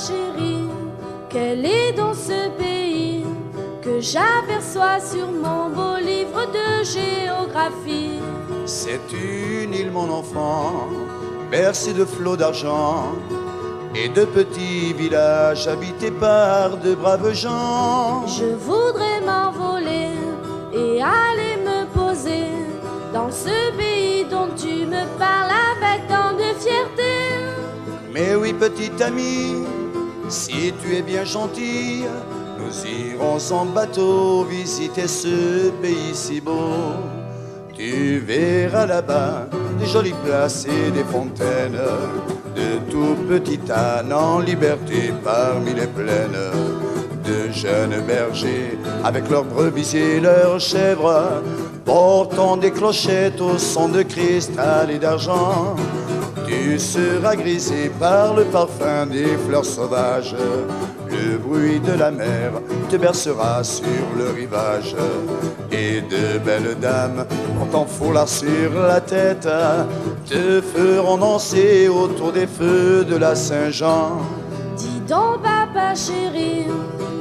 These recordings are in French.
chéri, quel est dans ce pays que j'aperçois sur mon beau livre de géographie? C'est une île, mon enfant, bercée de flots d'argent et de petits villages habités par de braves gens. Je voudrais m'envoler et aller me poser dans ce pays dont tu me parles avec tant de fierté. Mais oui, petite amie, si tu es bien gentille, nous irons en bateau visiter ce pays si beau. Tu verras là-bas des jolies places et des fontaines, de tout petits ânes en liberté parmi les plaines, de jeunes bergers avec leurs brebis et leurs chèvres, portant des clochettes au son de cristal et d'argent. Tu seras grisé par le parfum des fleurs sauvages, le bruit de la mer te bercera sur le rivage, et de belles dames portant foulard sur la tête te feront danser autour des feux de la Saint-Jean. Dis donc papa chéri,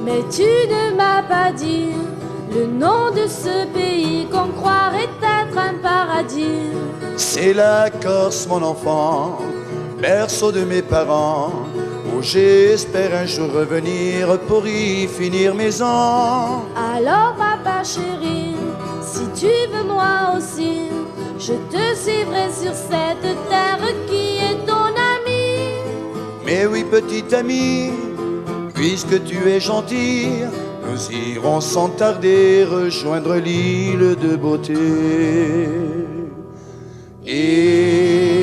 mais tu ne m'as pas dit le nom de ce pays qu'on croirait être un paradis. C'est la Corse, mon enfant, berceau de mes parents, où j'espère un jour revenir pour y finir mes ans. Alors papa chéri, si tu veux moi aussi, je te suivrai sur cette terre qui est ton amie. Mais oui, petite amie, puisque tu es gentille, nous irons sans tarder rejoindre l'île de beauté. Et